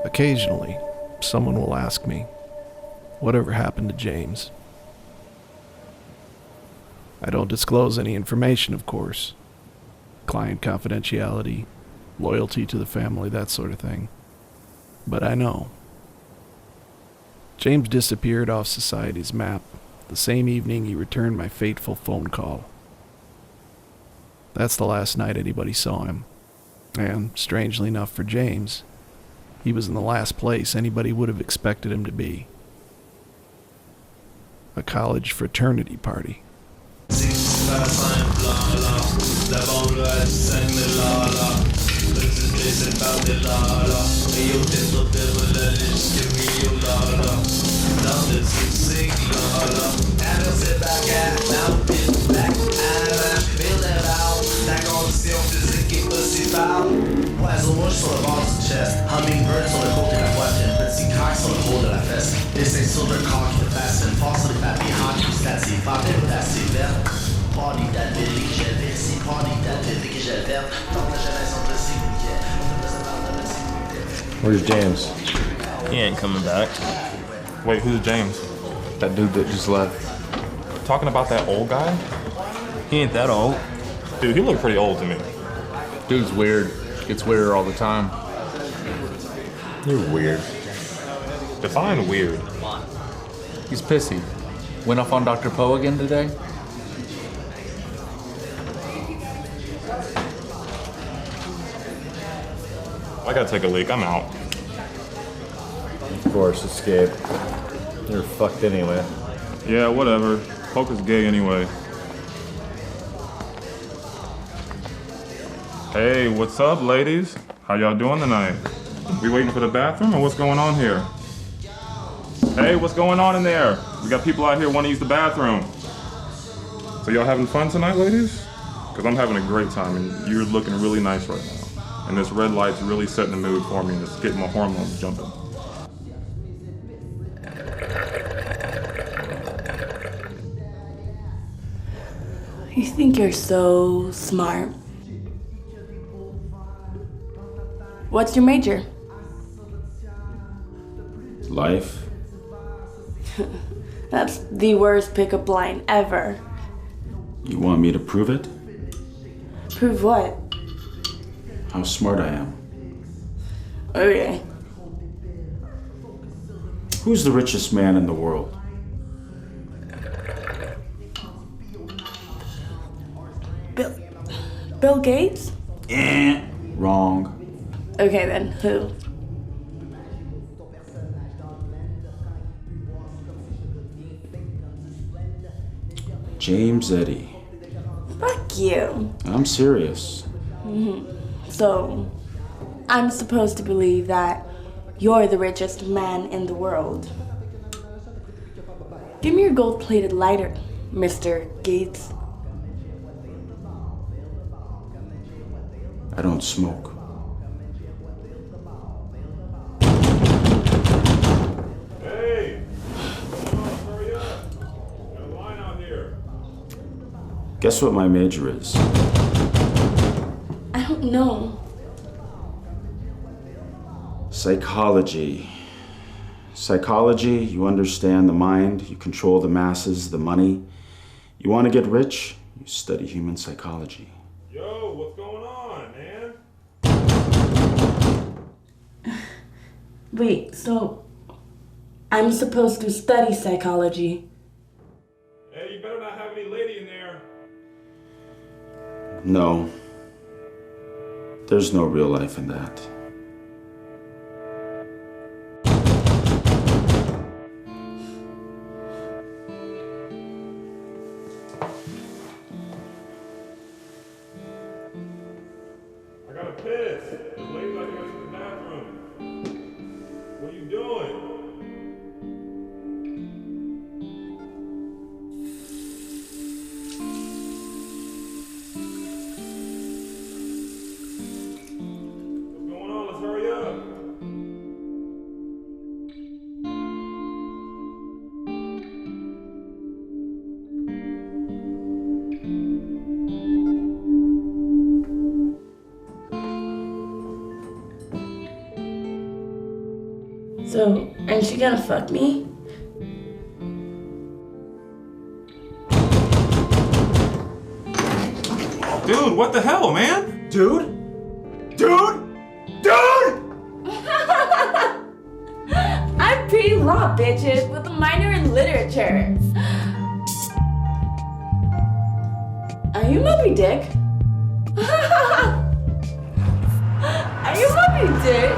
Occasionally, someone will ask me, whatever happened to James? I don't disclose any information, of course. Client confidentiality, loyalty to the family, that sort of thing. But I know. James disappeared off society's map the same evening he returned my fateful phone call. That's the last night anybody saw him. And, strangely enough for James, he was in the last place anybody would have expected him to be. A college fraternity party. Oiseau sur le bord du chest, hummingbird sur le côté de la poitrine, petit coq sur le haut de la fesse, dessin sur le corps qui te fascine, force sur les papiers, hockey, statique, panthère ou tassé verte, party that Billy que j'avais, si party that Billy que j'avais, tant que j'avais son petit bouquet, Where's James? He ain't coming back. Wait, who's James? That dude that just left. Talking about that old guy? He ain't that old. Dude, he looked pretty old to me. Dude's weird. Gets weirder all the time. You're weird. Define weird. He's pissy. Went off on Dr. Poe again today? I gotta take a leak, I'm out. Of course, escape. You're fucked anyway. Yeah, whatever. Poker's gay anyway. Hey, what's up, ladies? How y'all doing tonight? We waiting for the bathroom, or what's going on here? Hey, what's going on in there? We got people out here wanting to use the bathroom. So y'all having fun tonight, ladies? Because I'm having a great time, and you're looking really nice right now. And this red light's really setting the mood for me, and it's getting my hormones jumping. You think you're so smart. What's your major? Life? That's the worst pickup line ever. You want me to prove it? Prove what? How smart I am. Okay. Who's the richest man in the world? Bill Gates? Wrong. Okay then, who? James Eddy. Fuck you. I'm serious. So, I'm supposed to believe that you're the richest man in the world. Give me your gold-plated lighter, Mr. Gates. I don't smoke. Hey! Hurry up! Got a line out here. Guess what my major is? I don't know. Psychology. Psychology, you understand the mind, you control the masses, the money. You want to get rich? You study human psychology. Yo, what's going on, man? Wait, so I'm supposed to study psychology? Hey, you better not have any lady in there. No. There's no real life in that. I gotta piss. The lady's like to go to the bathroom. What are you doing? What's going So, aren't you gonna fuck me? Dude, what the hell, man? Dude? Dude? Dude! I'm pre-law, bitches, with a minor in literature. Are you Moby Dick? Are you Moby Dick?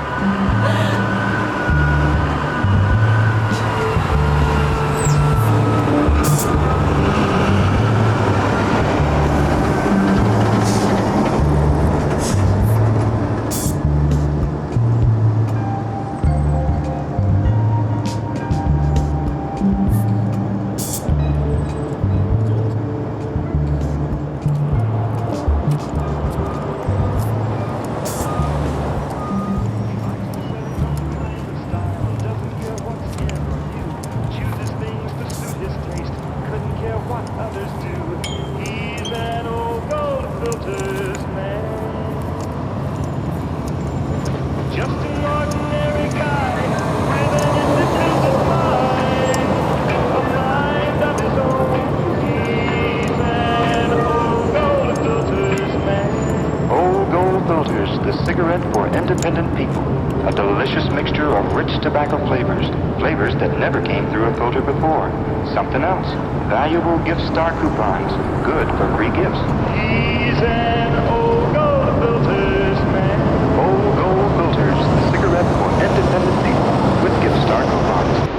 Cigarette for independent people. A delicious mixture of rich tobacco flavors. Flavors that never came through a filter before. Something else. Valuable gift star coupons. Good for free gifts. He's an old gold filters man. Old gold filters. The cigarette for independent people. With gift star coupons.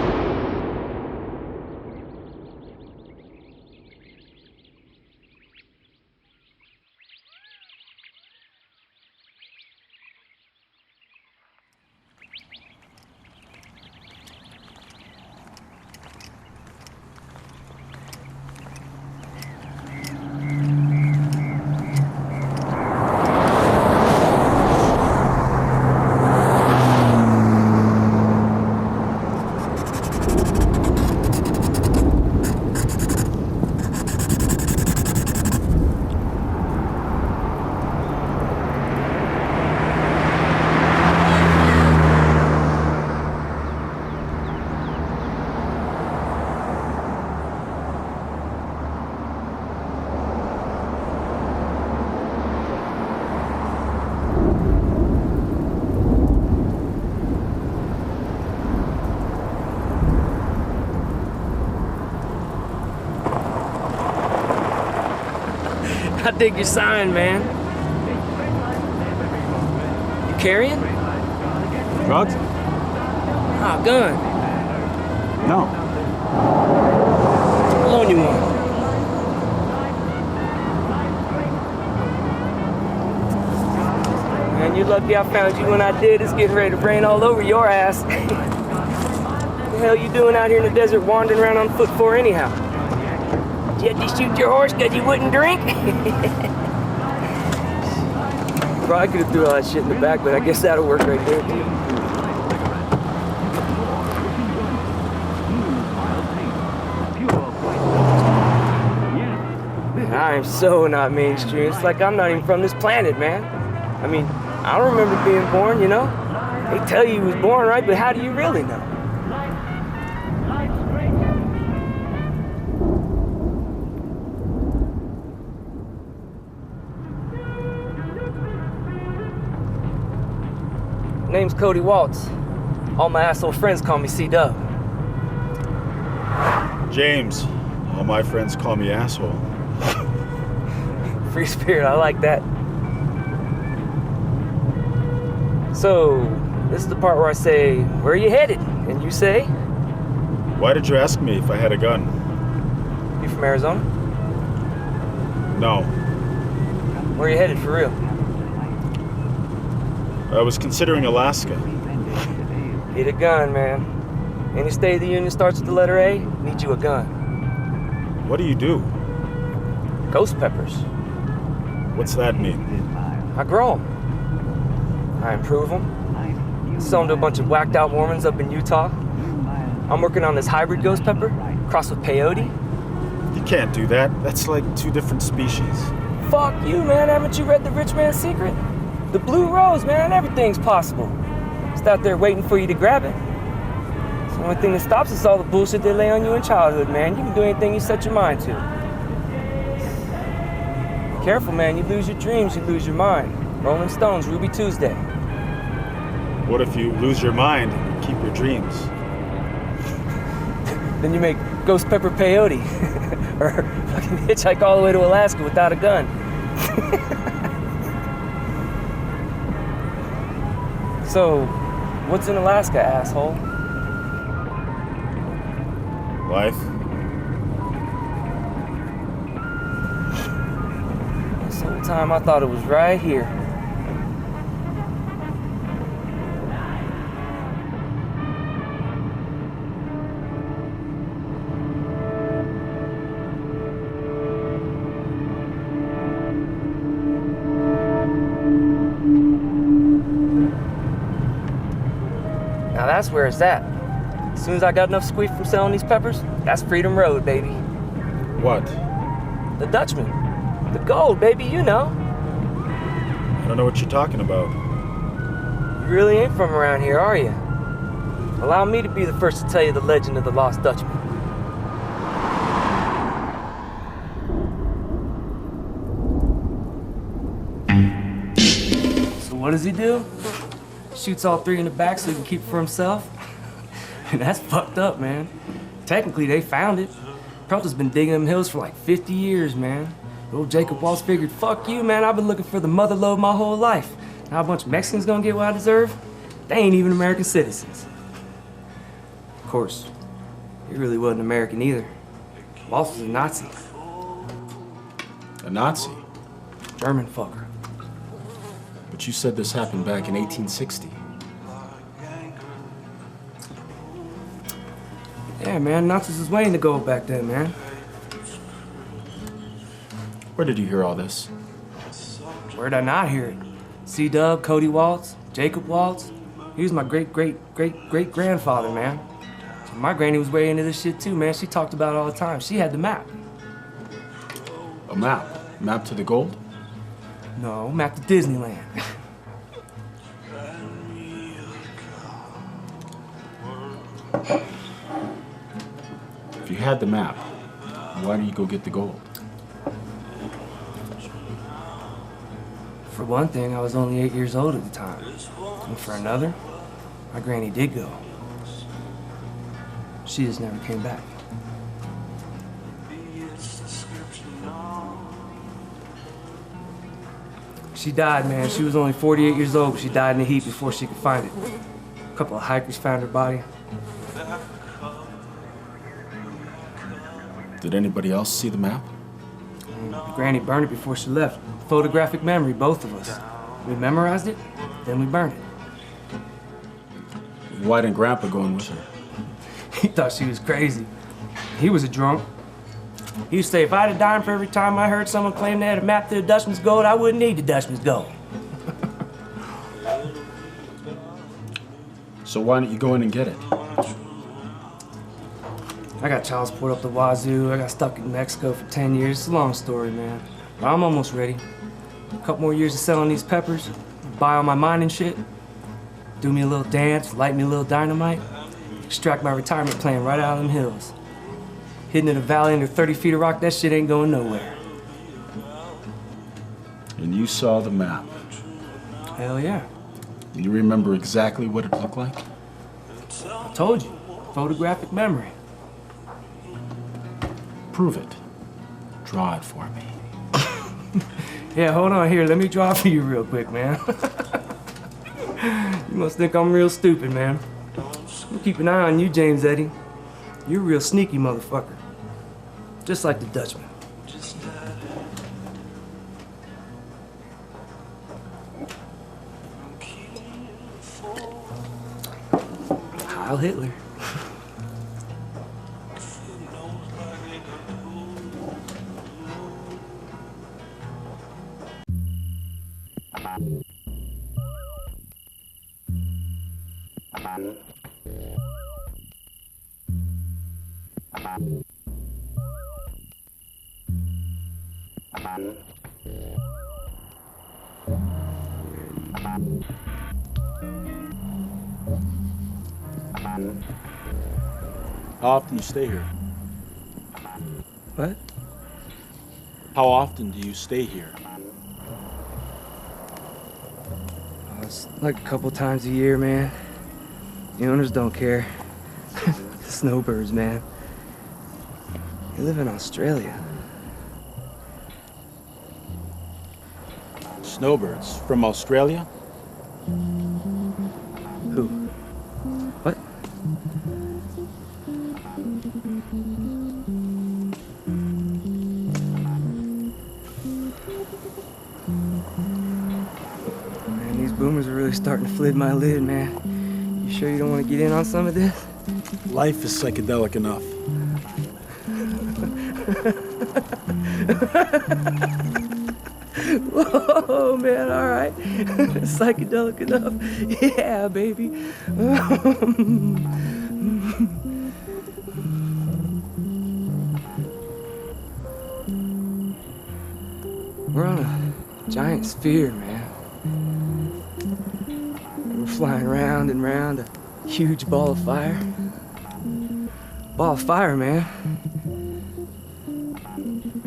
I dig your sign, man. You carrying? Drugs? Ah, gun. No. I'll loan you one. Man, you're lucky I found you when I did. It's getting ready to rain all over your ass. What the hell you doing out here in the desert wandering around on foot for anyhow? Did you have to shoot your horse because you wouldn't drink? Probably could have threw all that shit in the back, but I guess that'll work right there too. I am so not mainstream. It's like I'm not even from this planet, man. I mean, I don't remember being born, you know? They tell you was born, right? But how do you really know? Name's Cody Waltz. All my asshole friends call me C-Dub. James. All my friends call me asshole. Free spirit, I like that. So, this is the part where I say, where are you headed? And you say? Why did you ask me if I had a gun? You from Arizona? No. Where are you headed for real? I was considering Alaska. Need a gun, man. Any state of the union starts with the letter A, need you a gun. What do you do? Ghost peppers. What's that mean? I grow them. I improve them. Sell them to a bunch of whacked out Mormons up in Utah. I'm working on this hybrid ghost pepper, crossed with peyote. You can't do that. That's like two different species. Fuck you, man. Haven't you read The Rich Man's Secret? The Blue Rose, man. Everything's possible. Just out there waiting for you to grab it. The only thing that stops is all the bullshit they lay on you in childhood, man. You can do anything you set your mind to. Careful, man. You lose your dreams, you lose your mind. Rolling Stones, Ruby Tuesday. What if you lose your mind and keep your dreams? Then you make Ghost Pepper Peyote. Or fucking hitchhike all the way to Alaska without a gun. So, what's in Alaska, asshole? Life. This whole time I thought it was right here. Now that's where it's at. As soon as I got enough squeak from selling these peppers, that's Freedom Road, baby. What? The Dutchman. The gold, baby, you know. I don't know what you're talking about. You really ain't from around here, are you? Allow me to be the first to tell you the legend of the Lost Dutchman. So what does he do? Shoots all three in the back so he can keep it for himself? And that's fucked up, man. Technically, they found it. Pelter's been digging them hills for like 50 years, man. Old Jacob Waltz figured, fuck you, man, I've been looking for the mother lode my whole life. Now a bunch of Mexicans gonna get what I deserve? They ain't even American citizens. Of course, he really wasn't American either. Waltz was a Nazi. A Nazi? German fucker. But you said this happened back in 1860. Yeah, man, Nazis was waiting to go back then, man. Where did you hear all this? Where'd I not hear it? C-Dub, Cody Waltz, Jacob Waltz. He was my great-great-great-great-grandfather, man. So my granny was way into this shit too, man. She talked about it all the time. She had the map. A map? Map to the gold? No, map to Disneyland. If you had the map, why did you go get the gold? For one thing, I was only 8 years old at the time. And for another, my granny did go. She just never came back. She died, man. She was only 48 years old, but she died in the heat before she could find it. A couple of hikers found her body. Did anybody else see the map? Granny burned it before she left. Photographic memory, both of us. We memorized it, then we burned it. Why didn't Grandpa go in with her? He thought she was crazy. He was a drunk. He used to say, if I had a dime for every time I heard someone claim they had a map to the Dutchman's gold, I wouldn't need the Dutchman's gold. So why don't you go in and get it? I got child support up the wazoo. I got stuck in Mexico for 10 years. It's a long story, man. But I'm almost ready. A couple more years of selling these peppers, buy all my mining shit, do me a little dance, light me a little dynamite, extract my retirement plan right out of them hills. Hidden in a valley under 30 feet of rock, that shit ain't going nowhere. And you saw the map. Hell yeah. You remember exactly what it looked like? I told you, photographic memory. Prove it. Draw it for me. Yeah, hold on here, let me draw for you real quick, man. You must think I'm real stupid, man. I'm keep an eye on you, James Eddie. You're a real sneaky motherfucker. Just like the Dutchman. Heil Hitler. How often do you stay here? What? How often do you stay here? Oh, it's like a couple times a year, man. The owners don't care. Snowbirds, man. They live in Australia. Snowbirds from Australia? Who? What? Man, these boomers are really starting to flid my lid, man. You sure you don't want to get in on some of this? Life is psychedelic enough. Whoa, man, all right. Psychedelic enough. Yeah, baby. We're on a giant sphere, man. And we're flying round and round a huge ball of fire. Ball of fire, man.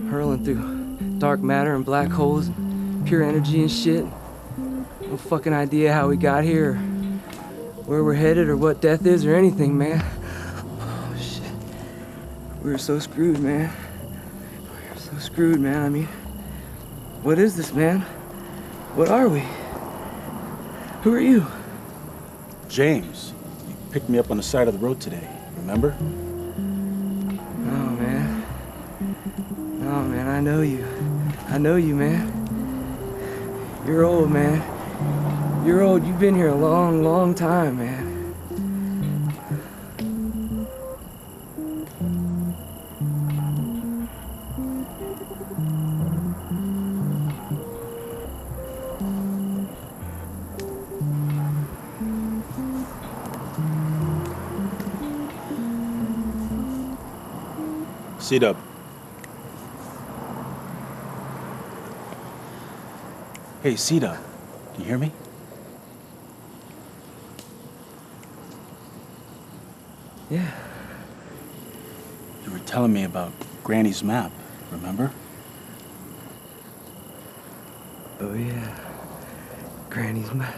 Hurling through dark matter and black holes and pure energy and shit. No fucking idea how we got here, or where we're headed, or what death is, or anything, man. Oh, shit. We were so screwed, man. We were so screwed, man. I mean, what is this, man? What are we? Who are you? James, you picked me up on the side of the road today, remember? Oh, man. Oh, man, I know you. I know you, man. You're old, man. You're old. You've been here a long, long time, man. C-Dub. Hey, C-Dub, do you hear me? Yeah. You were telling me about Granny's map, remember? Oh, yeah. Granny's map.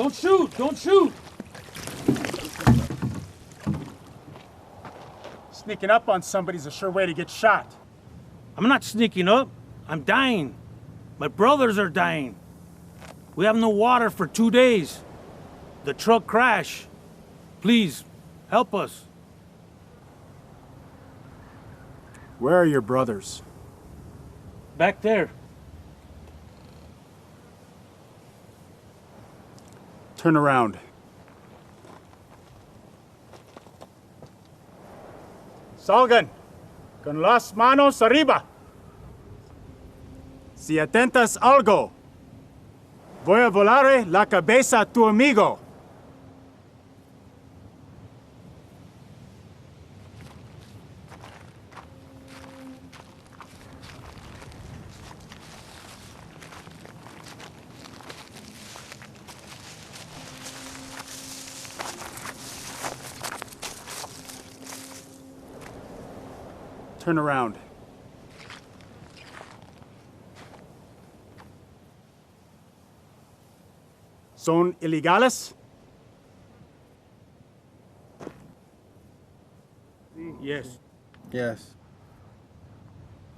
Don't shoot! Don't shoot! Sneaking up on somebody's a sure way to get shot. I'm not sneaking up. I'm dying. My brothers are dying. We have no water for 2 days. The truck crashed. Please, help us. Where are your brothers? Back there. Turn around. Salgan, con las manos arriba. Si atentas algo, voy a volar la cabeza a tu amigo. Turn around. ¿Son ilegales? Yes. Yes.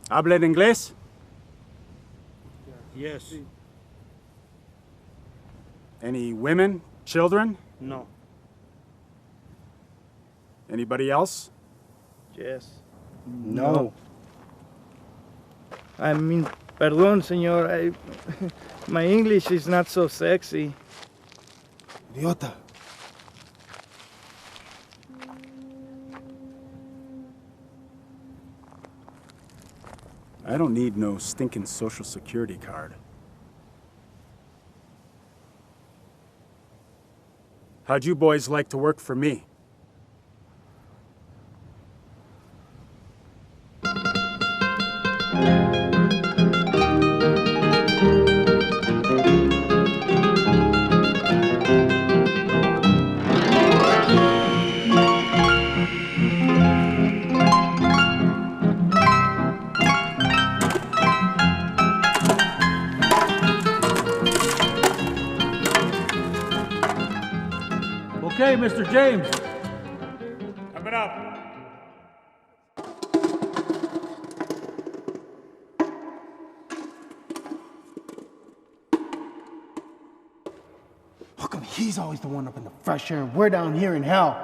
¿Hablan inglés? Yes. Any women, children? No. Anybody else? Yes. No. I mean, perdón, señor. My English is not so sexy. Idiota. I don't need no stinking social security card. How'd you boys like to work for me? Okay, Mr. James. Coming up. How come he's always the one up in the fresh air and we're down here in hell?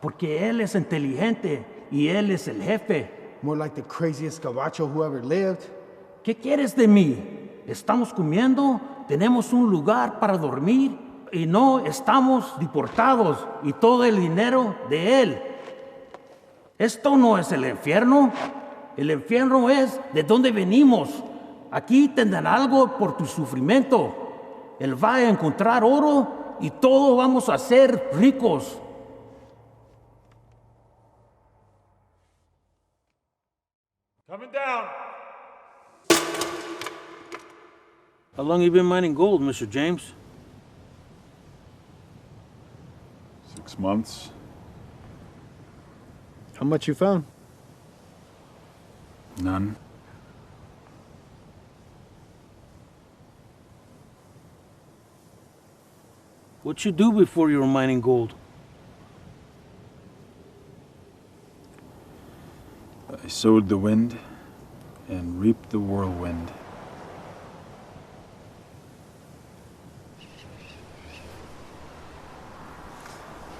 Porque él es inteligente y él es el jefe. More like the craziest gabacho who ever lived. ¿Qué quieres de mí? Estamos comiendo, tenemos un lugar para dormir y no estamos deportados y todo el dinero de él. Esto no es el infierno. El infierno es de donde venimos. Aquí tendrán algo por tu sufrimiento. Él va a encontrar oro y todos vamos a ser ricos. Coming down. How long you been mining gold, Mr. James? 6 months. How much you found? None. What'd you do before you were mining gold? I sowed the wind and reaped the whirlwind.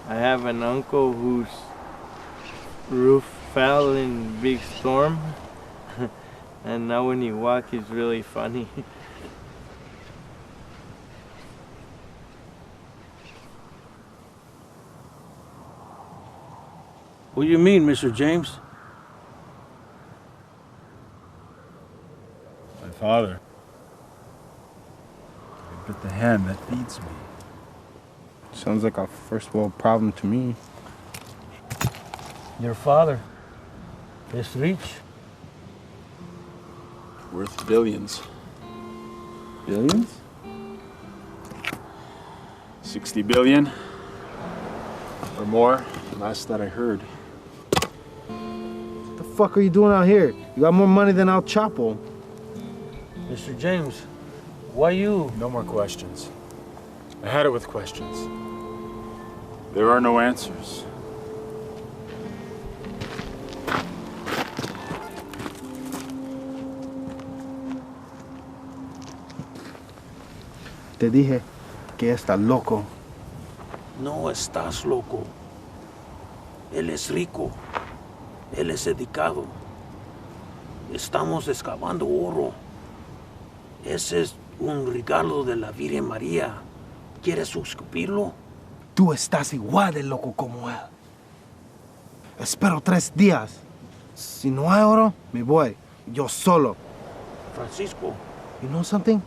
I have an uncle whose roof fell in a big storm. And now when he walks, he's really funny. What do you mean, Mr. James? My father. I bit the hand that feeds me. Sounds like a first world problem to me. Your father is rich. Worth billions. Billions? 60 billion. Or more, last that I heard. What the fuck are you doing out here? You got more money than El Chapo. Mr. James, why you? No more questions. I had it with questions. There are no answers. Te dije que está loco. No estás loco. Él es rico. Él es educado. Estamos excavando oro. Ese es un regalo de la Virgen María. ¿Quieres suscribirlo? Tú estás igual de loco como él. Espero 3 días. Si no hay oro, me voy. Yo solo. Francisco. You know something?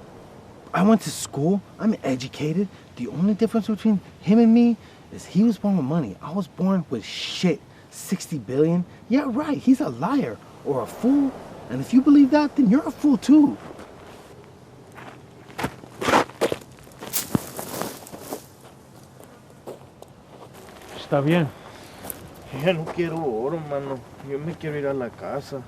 I went to school. I'm educated. The only difference between him and me is he was born with money. I was born with shit. 60 billion? Yeah, right. He's a liar or a fool. And if you believe that, then you're a fool too. Está bien. Ya no quiero oro, mano. Yo me quiero ir a la casa.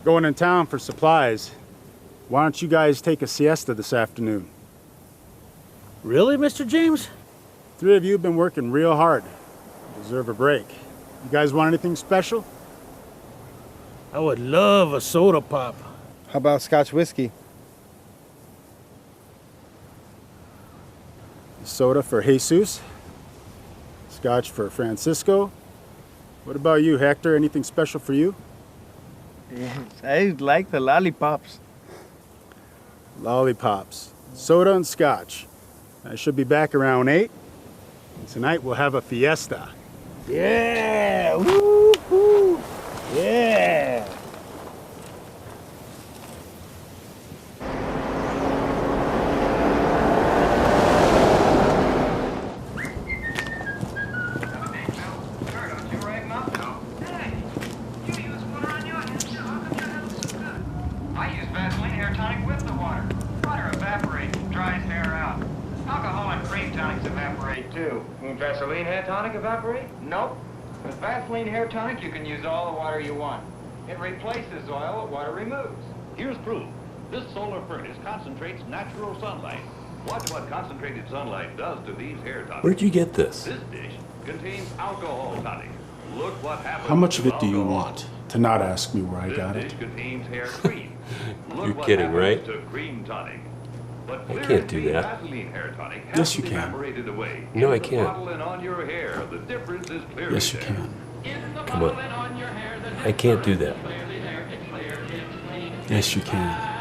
Going in town for supplies. Why don't you guys take a siesta this afternoon? Really, Mr. James? 3 of you have been working real hard. Deserve a break. You guys want anything special? I would love a soda pop. How about Scotch whiskey? Soda for Jesus. Scotch for Francisco. What about you, Hector? Anything special for you? Yes, I like the lollipops. Lollipops. Soda and scotch. I should be back around 8. Tonight we'll have a fiesta. Yeah! Woo-hoo! Yeah! I use Vaseline hair tonic with the water. Water evaporates, dries hair out. Alcohol and cream tonics evaporate too. Won't Vaseline hair tonic evaporate? Nope. With Vaseline hair tonic, you can use all the water you want. It replaces oil that water removes. Here's proof. This solar furnace concentrates natural sunlight. Watch what concentrated sunlight does to these hair tonics. Where'd you get this? This dish contains alcohol tonic. Look what happens. How much of with it do you alcohol. want? To not ask me where I got This it. dish contains hair cream. Look You're what kidding, happens right? to cream tonic. But I clear can't do the that. Vaseline hair tonic Yes, hasn't you can. evaporated away. No, I In the can't. bottle and on your hair, the difference is clearly Yes, you there. can. Come on. I can't do that. Yes, you can.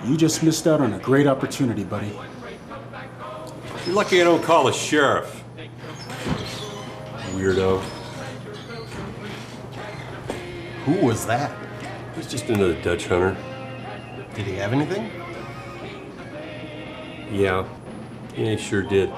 You just missed out on a great opportunity, buddy. You're lucky I don't call the sheriff. Weirdo. Who was that? He's just another Dutch hunter. Did he have anything? Yeah, he sure did.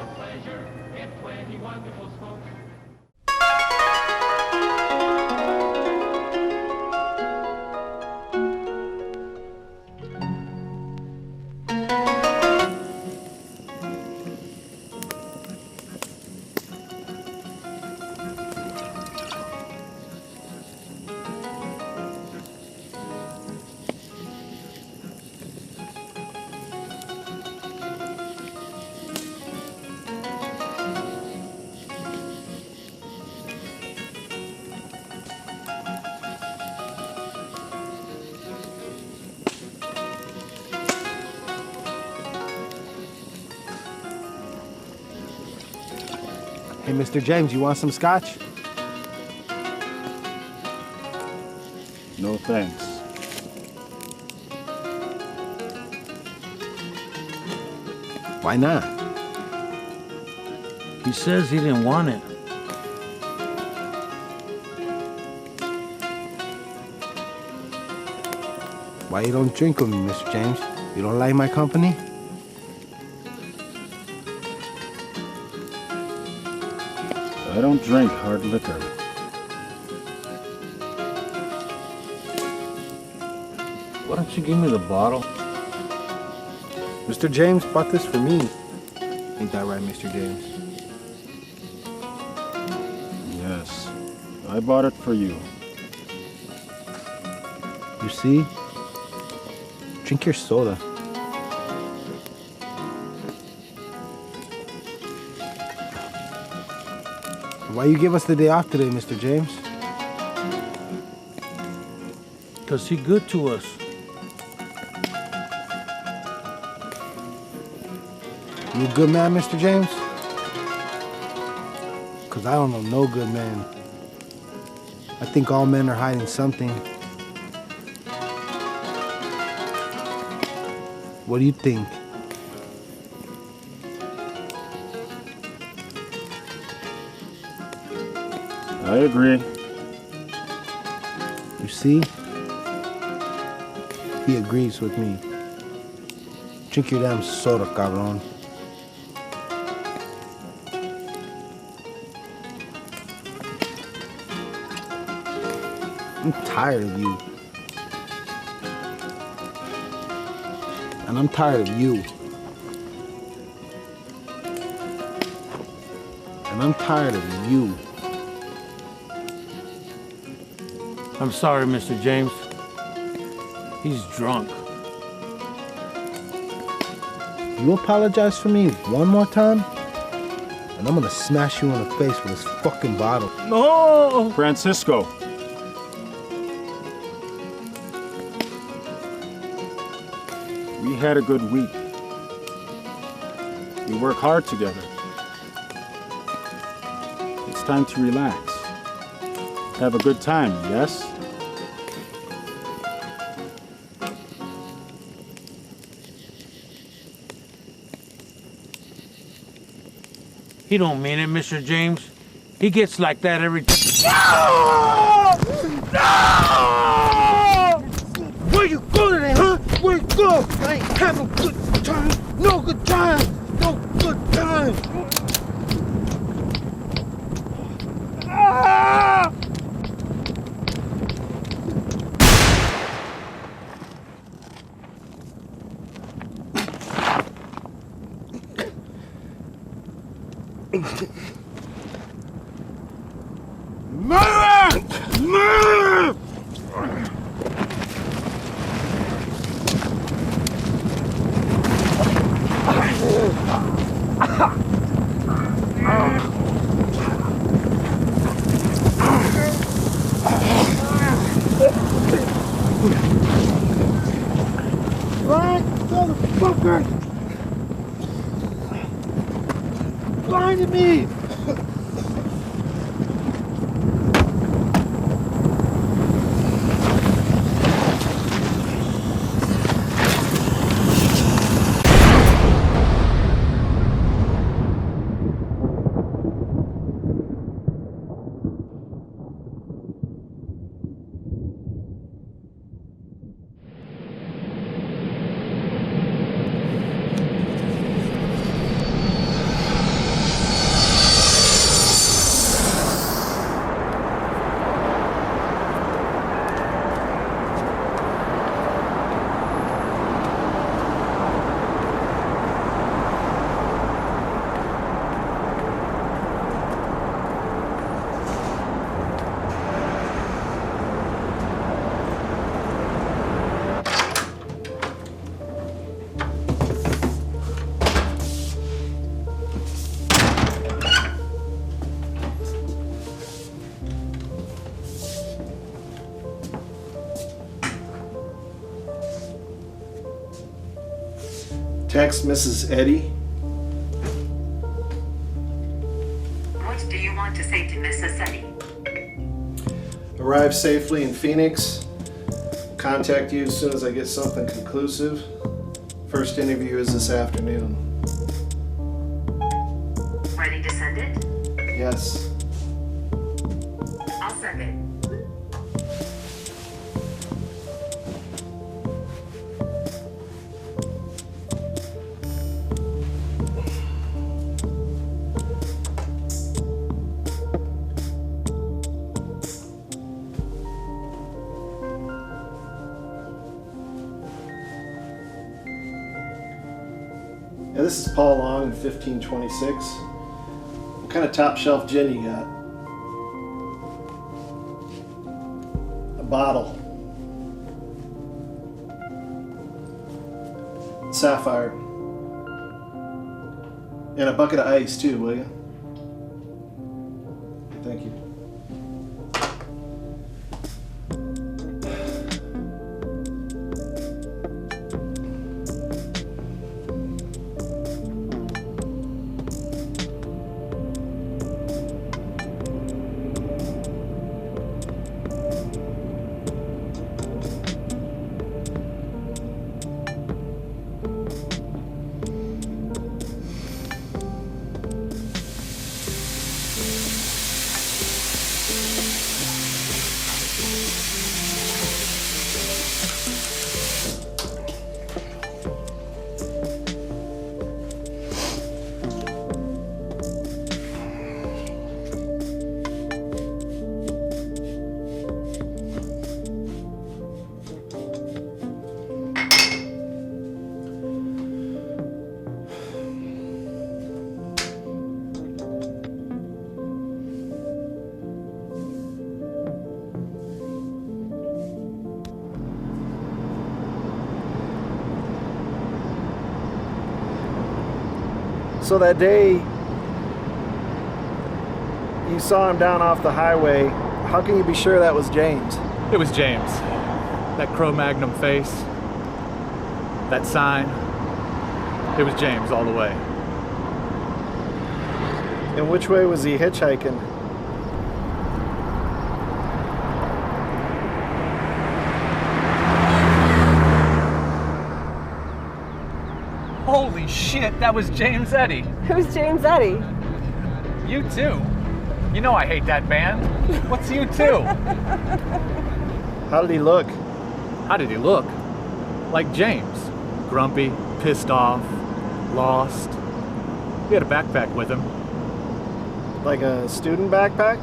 Hey, Mr. James, you want some scotch? No thanks. Why not? He says he didn't want it. Why you don't drink with me, Mr. James? You don't like my company? I don't drink hard liquor. Why don't you give me the bottle? Mr. James bought this for me. Ain't that right, Mr. James? Yes, I bought it for you. You see? Drink your soda. Why you give us the day off today, Mr. James? Because he good to us. You a good man, Mr. James? Because I don't know no good man. I think all men are hiding something. What do you think? I agree. You see? He agrees with me. Drink your damn soda, cabrón. I'm tired of you. And I'm tired of you. And I'm tired of you. I'm sorry, Mr. James. He's drunk. You apologize for me one more time, and I'm gonna smash you in the face with this fucking bottle. No! Francisco. We had a good week. We work hard together. It's time to relax. Have a good time, yes? He don't mean it, Mr. James. He gets like that every time. No! No! Where you go today, huh? Where you go? I ain't having a good time. No good time. No good time. Ah! Murder! Murder! Blind motherfucker! Blinded me! Text Mrs. Eddy. What do you want to say to Mrs. Eddy? Arrived safely in Phoenix. contact you as soon as I get something conclusive. First interview is this afternoon. Ready to send it? Yes. I'll send it. Yeah, this is Paul Long in 1526. What kind of top shelf gin you got? A bottle. Sapphire. And a bucket of ice too, will you? Thank you. So that day you saw him down off the highway, how can you be sure that was James? It was James. That Cro-Magnon face, that sign, it was James all the way. And which way was he hitchhiking? Holy shit, that was James Eddy. Who's James Eddy? You too. You know I hate that band. What's you too? How did he look? How did he look? Like James. Grumpy, pissed off, lost. He had a backpack with him. Like a student backpack?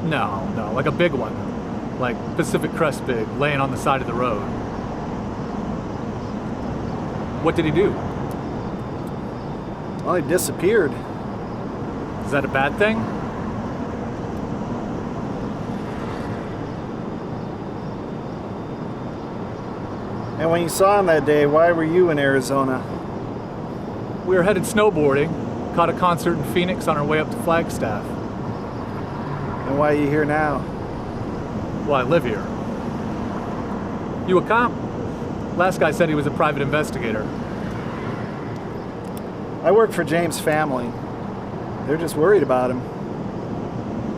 No, like a big one. Like Pacific Crest big, laying on the side of the road. What did he do? Well, he disappeared. Is that a bad thing? And when you saw him that day, why were you in Arizona? We were headed snowboarding, caught a concert in Phoenix on our way up to Flagstaff. And why are you here now? Well, I live here. You a cop? Last guy said he was a private investigator. I work for James' family. They're just worried about him.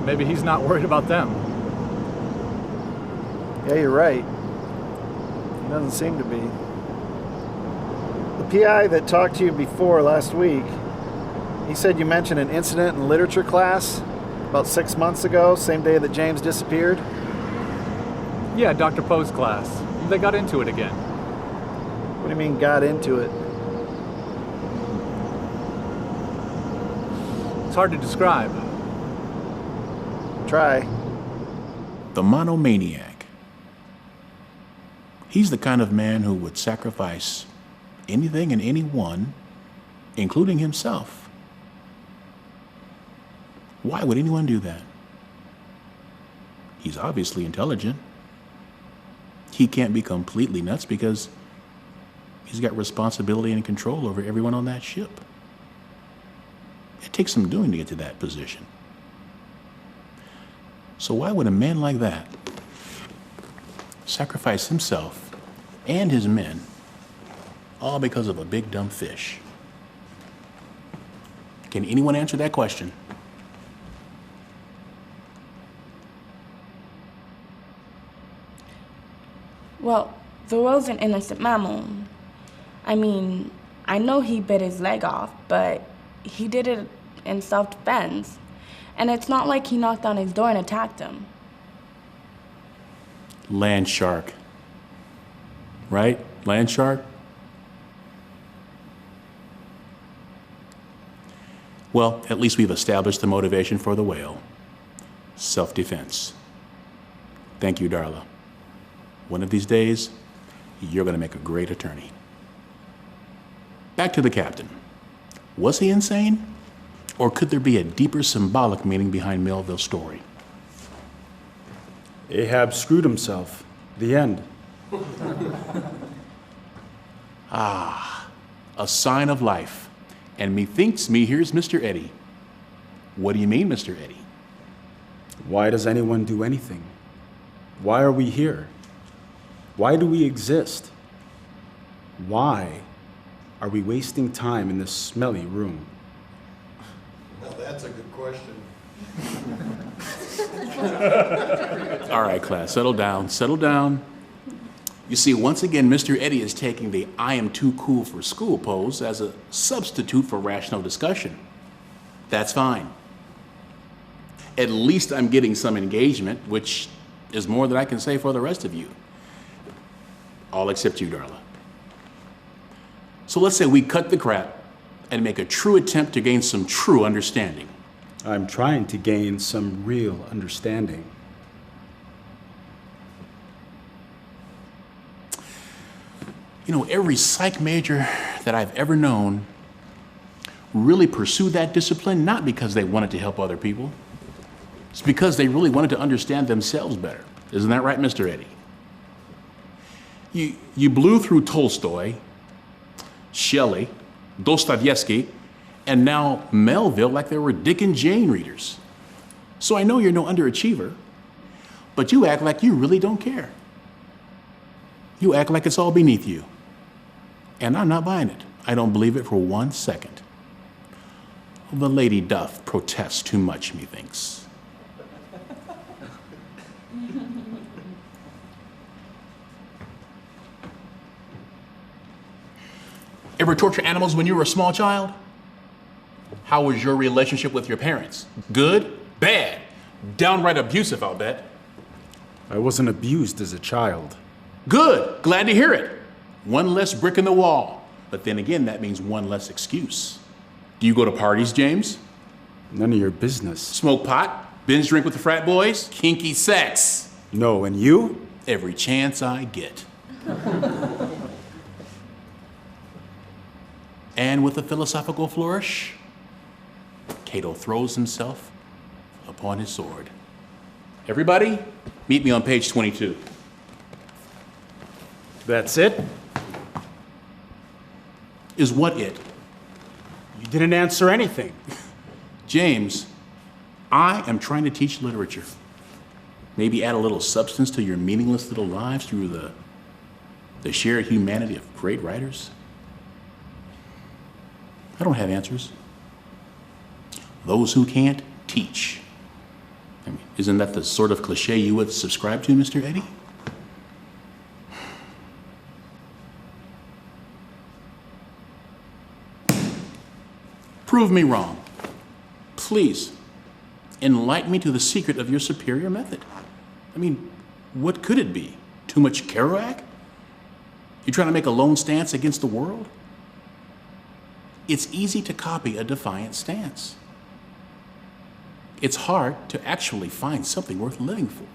Maybe he's not worried about them. Yeah, you're right. He doesn't seem to be. The PI that talked to you before last week, he said you mentioned an incident in literature class about 6 months ago, same day that James disappeared. Yeah, Dr. Poe's class. They got into it again. What do you mean, got into it? It's hard to describe. Try. The monomaniac. He's the kind of man who would sacrifice anything and anyone, including himself. Why would anyone do that? He's obviously intelligent. He can't be completely nuts because he's got responsibility and control over everyone on that ship. It takes some doing to get to that position. So why would a man like that sacrifice himself and his men all because of a big dumb fish? Can anyone answer that question? Well, the will's an innocent mammal. I mean, I know he bit his leg off, but he did it in self-defense. And it's not like he knocked on his door and attacked him. Land shark. Right? Land shark? Well, at least we've established the motivation for the whale. Self-defense. Thank you, Darla. One of these days, you're going to make a great attorney. Back to the captain. Was he insane? Or could there be a deeper symbolic meaning behind Melville's story? Ahab screwed himself. The end. Ah, a sign of life. And methinks me here's Mr. Eddie. What do you mean, Mr. Eddie? Why does anyone do anything? Why are we here? Why do we exist? Why are we wasting time in this smelly room? Now that's a good question. All right, class, settle down, settle down. You see, once again, Mr. Eddie is taking the I am too cool for school pose as a substitute for rational discussion. That's fine. At least I'm getting some engagement, which is more than I can say for the rest of you. All except you, Darla. So let's say we cut the crap and make a true attempt to gain some true understanding. I'm trying to gain some real understanding. You know, every psych major that I've ever known really pursued that discipline not because they wanted to help other people. It's because they really wanted to understand themselves better. Isn't that right, Mr. Eddie? You blew through Tolstoy, Shelley, Dostoevsky, and now Melville like they were Dick and Jane readers. So I know you're no underachiever, but you act like you really don't care. You act like it's all beneath you. And I'm not buying it. I don't believe it for 1 second. The lady doth protest too much, methinks. Ever torture animals when you were a small child? How was your relationship with your parents? Good? Bad? Downright abusive, I'll bet. I wasn't abused as a child. Good. Glad to hear it. One less brick in the wall. But then again, that means one less excuse. Do you go to parties, James? None of your business. Smoke pot? Binge drink with the frat boys? Kinky sex? No, and you? Every chance I get. And with a philosophical flourish, Cato throws himself upon his sword. Everybody, meet me on page 22. That's it? Is what it? You didn't answer anything. James, I am trying to teach literature. Maybe add a little substance to your meaningless little lives through the shared humanity of great writers. I don't have answers. Those who can't, teach. I mean, isn't that the sort of cliche you would subscribe to, Mr. Eddie? Prove me wrong. Please, enlighten me to the secret of your superior method. I mean, what could it be? Too much Kerouac? You trying to make a lone stance against the world? It's easy to copy a defiant stance. It's hard to actually find something worth living for.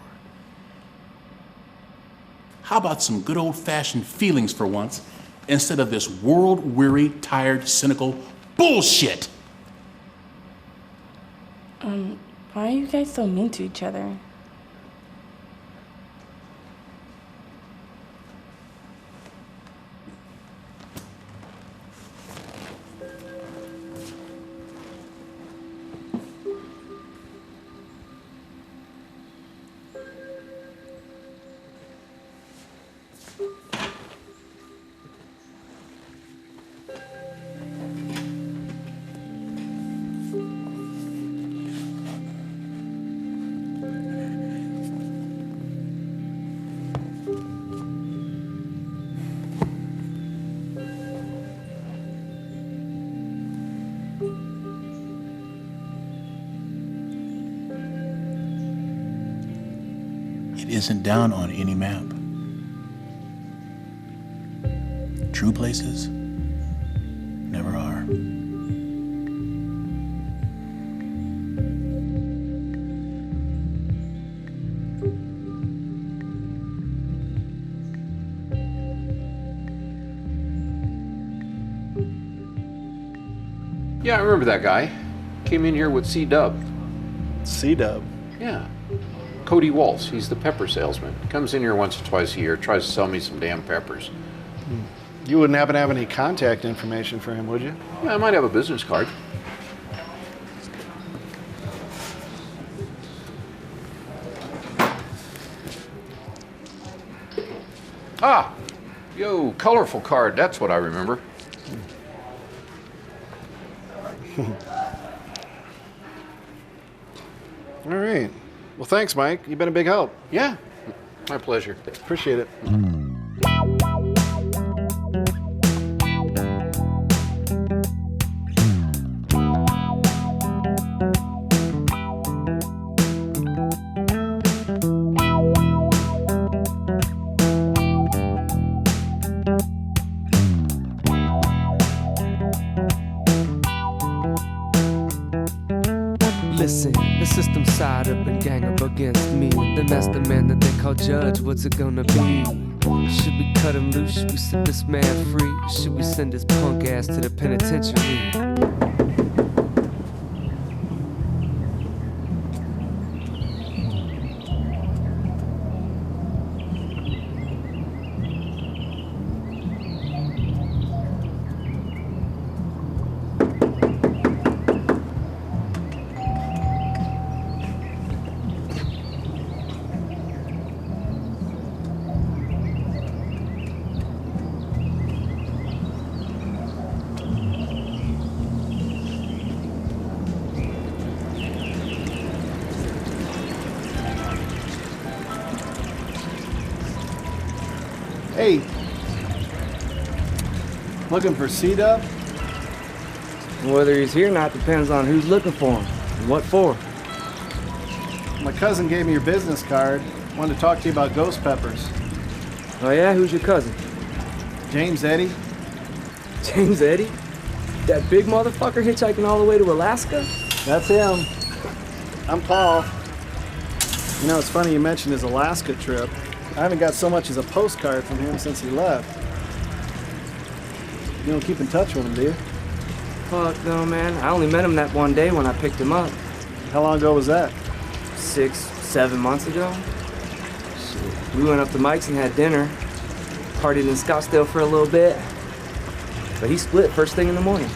How about some good old-fashioned feelings for once, instead of this world-weary, tired, cynical bullshit? Why are you guys so mean to each other? isn't down on any map. True places never are. Yeah, I remember that guy. Came in here with C-Dub. C-Dub? Yeah. Cody Waltz, he's the pepper salesman. Comes in here once or twice a year, tries to sell me some damn peppers. You wouldn't happen to have any contact information for him, would you? Yeah, I might have a business card. Ah! Yo, colorful card, that's what I remember. All right. Well, thanks, Mike. You've been a big help. Yeah, my pleasure. Appreciate it. Listen, the system's side up and gang up against me. The master man that they call judge, what's it gonna be? Should we cut him loose? Should we set this man free? Should we send his punk ass to the penitentiary? Hey, looking for C-Dub? Whether he's here or not depends on who's looking for him and what for. My cousin gave me your business card. Wanted to talk to you about ghost peppers. Oh yeah? Who's your cousin? James Eddy. James Eddy? That big motherfucker hitchhiking all the way to Alaska? That's him. I'm Paul. You know, it's funny you mentioned his Alaska trip. I haven't got so much as a postcard from him since he left. You don't keep in touch with him, do you? Fuck no, man. I only met him that one day when I picked him up. How long ago was that? 6, 7 months ago. Shit. We went up to Mike's and had dinner. Partied in Scottsdale for a little bit. But he split first thing in the morning.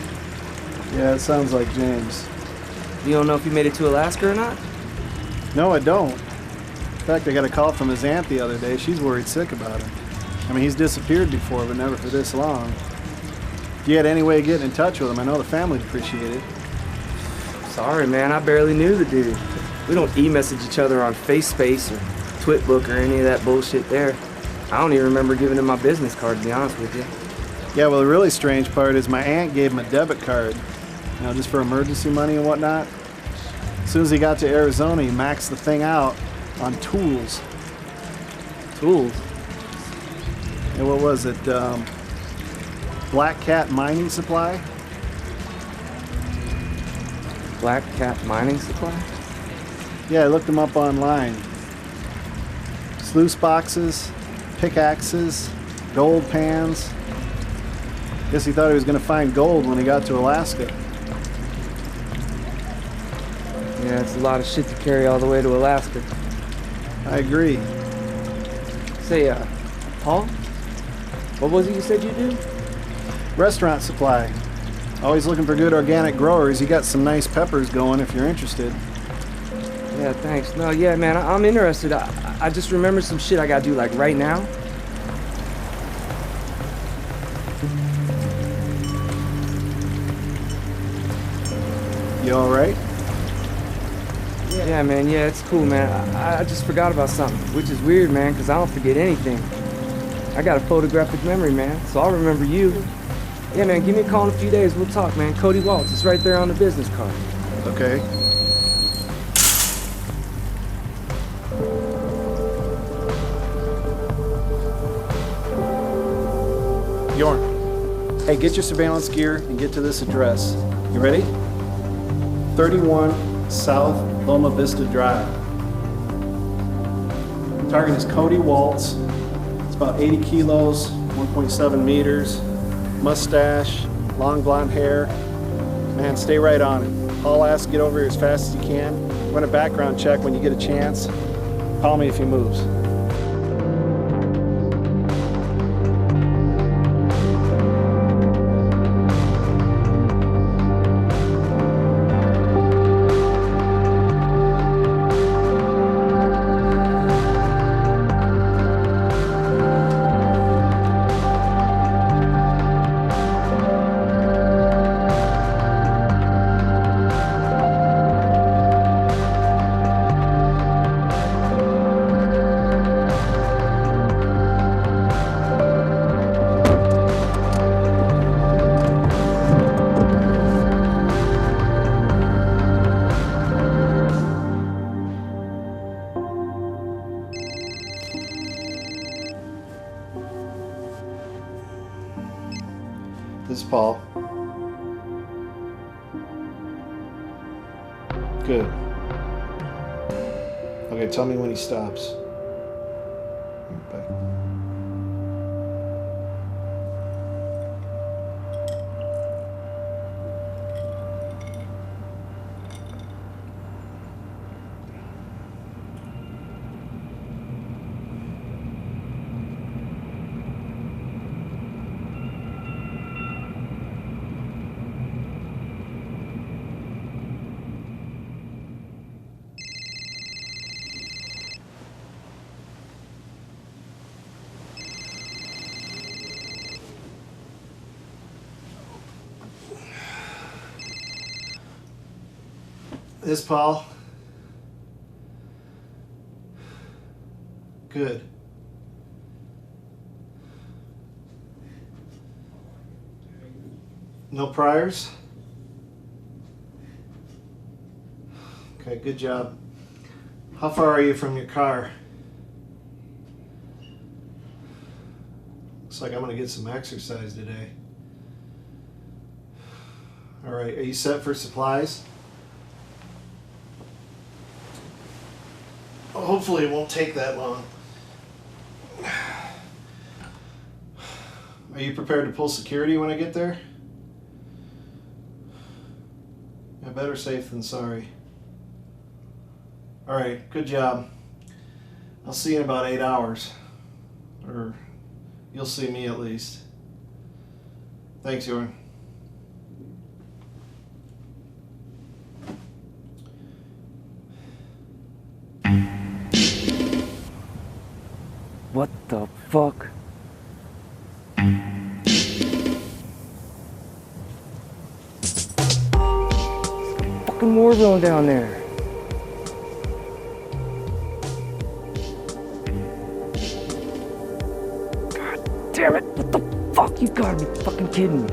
Yeah, it sounds like James. You don't know if he made it to Alaska or not? No, I don't. In fact, I got a call from his aunt the other day. She's worried sick about him. I mean, he's disappeared before, but never for this long. If you had any way of getting in touch with him, I know the family'd appreciate it. Sorry, man. I barely knew the dude. We don't e-message each other on FaceSpace or Twitbook or any of that bullshit there. I don't even remember giving him my business card, to be honest with you. Yeah, well, the really strange part is my aunt gave him a debit card, you know, just for emergency money and whatnot. As soon as he got to Arizona, he maxed the thing out on tools. Tools? And what was it? Black Cat Mining Supply? Black Cat Mining Supply? Yeah, I looked them up online. Sluice boxes, pickaxes, gold pans. Guess he thought he was going to find gold when he got to Alaska. Yeah, it's a lot of shit to carry all the way to Alaska. I agree. Say, Paul? What was it you said you do? Restaurant supply. Always looking for good organic growers. You got some nice peppers going if you're interested. Yeah, thanks. No, yeah, man, I'm interested. I just remembered some shit I gotta do, like, right now. You all right? Yeah, man, yeah, it's cool, man. I just forgot about something, which is weird, man, because I don't forget anything. I got a photographic memory, man, so I'll remember you. Yeah, man, give me a call in a few days. We'll talk, man. Cody Waltz. It's right there on the business card. Okay. Hey, get your surveillance gear and get to this address. You ready? 31 South Loma Vista Drive. Target is Cody Waltz. It's about 80 kilos, 1.7 meters, mustache, long blonde hair. Man, stay right on it. I'll ask get over here as fast as you can. Run a background check when you get a chance. Call me if he moves. This is Paul. Good. Okay, tell me when he stops. Bye. This is Paul. Good. No priors? Okay, good job. How far are you from your car? Looks like I'm gonna get some exercise today. All right, are you set for supplies? Hopefully it won't take that long. Are you prepared to pull security when I get there? Yeah, better safe than sorry. All right, good job. I'll see you in about 8 hours. Or you'll see me at least. Thanks, Jordan. What the fuck? Fucking war zone down there. God damn it! What the fuck? You gotta be fucking kidding me.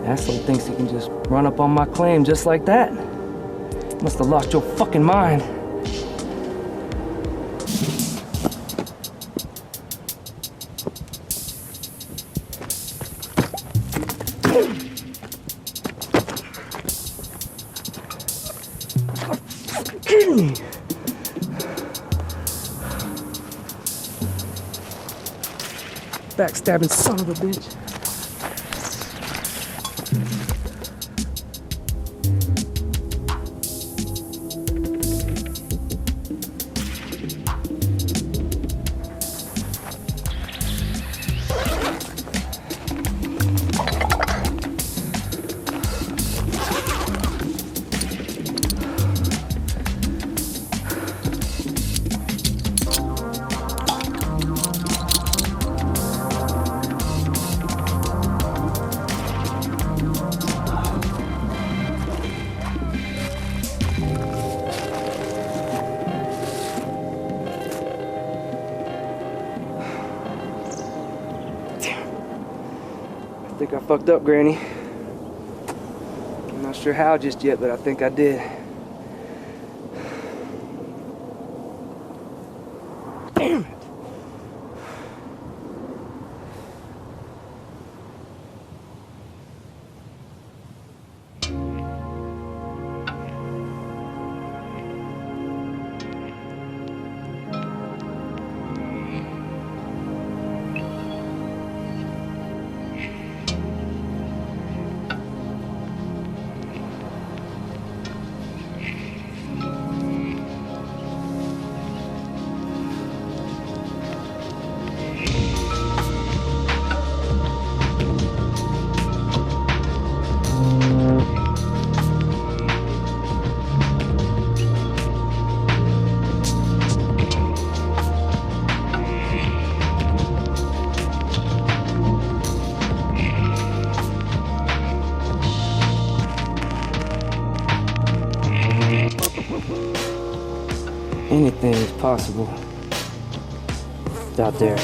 Asshole thinks he can just run up on my claim just like that. Must have lost your fucking mind. Fucking kidding me. Backstabbing son of a bitch. I think I fucked up, Granny. I'm not sure how just yet, but I think I did. Damn it! Anything is possible. It's out there,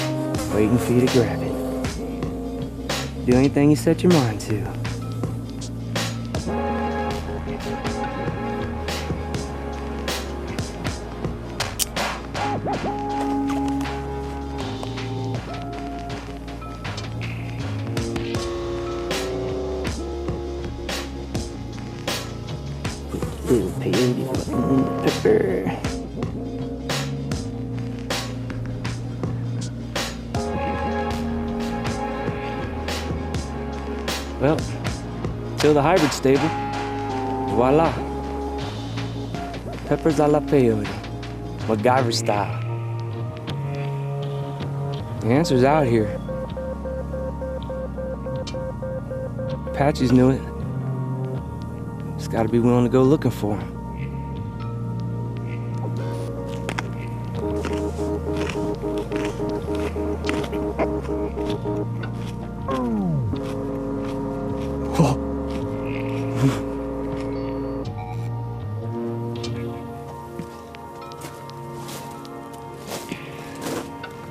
waiting for you to grab it. Do anything you set your mind to. Little peyote button pepper. Well, till the hybrid stable. Voila. Peppers a la peyote. MacGyver style. The answer's out here. Apaches knew it. Just gotta be willing to go looking for him.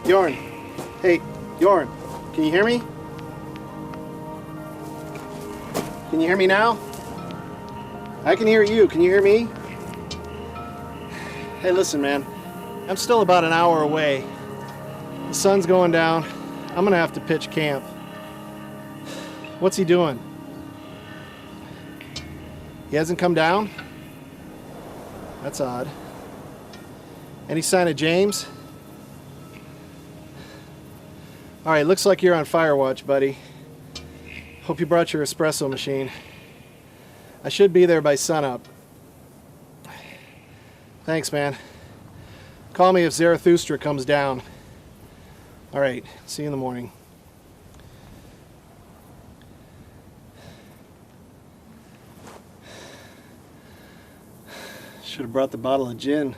Yorn. Hey, Yorn. Can you hear me? Can you hear me now? I can hear you. Can you hear me? Hey, listen, man. I'm still about an hour away. The sun's going down. I'm gonna have to pitch camp. What's he doing? He hasn't come down? That's odd. Any sign of James? All right, looks like you're on fire watch, buddy. Hope you brought your espresso machine. I should be there by sunup. Thanks, man. Call me if Zarathustra comes down. All right, see you in the morning. Should have brought the bottle of gin.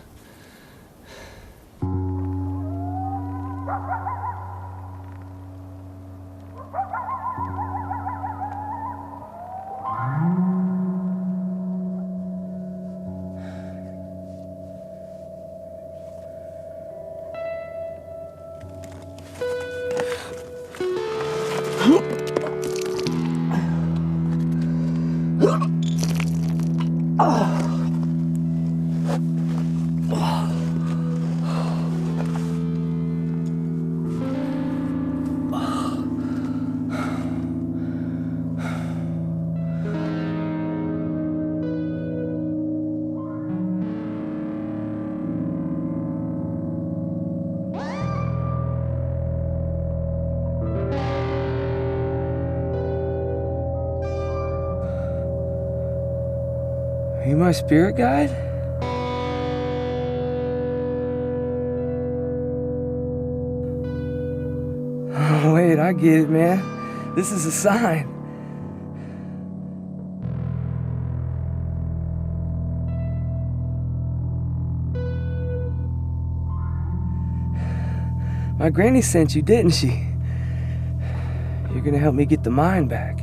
Are you my spirit guide? Oh, wait, I get it, man. This is a sign. My granny sent you, didn't she? You're gonna help me get the mine back.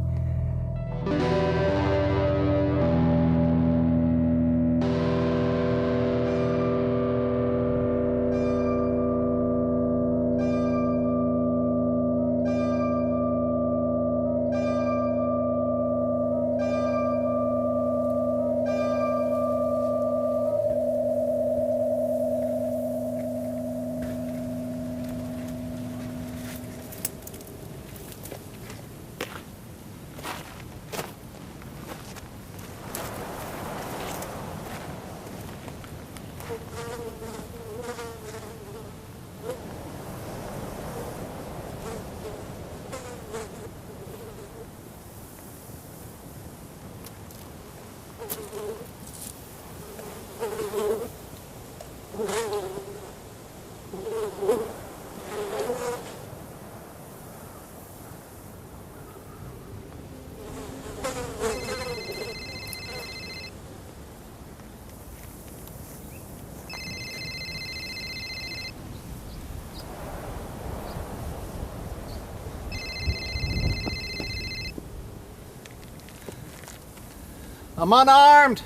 I'm unarmed.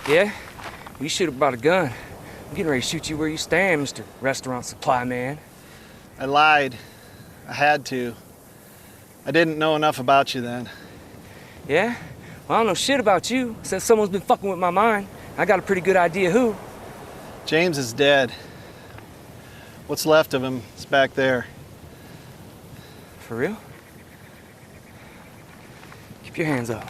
Yeah? You should have brought a gun. I'm getting ready to shoot you where you stand, Mr. Restaurant Supply Man. I lied. I had to. I didn't know enough about you then. Yeah? Well, I don't know shit about you. Said someone's been fucking with my mind. I got a pretty good idea who. James is dead. What's left of him is back there. For real? Keep your hands up.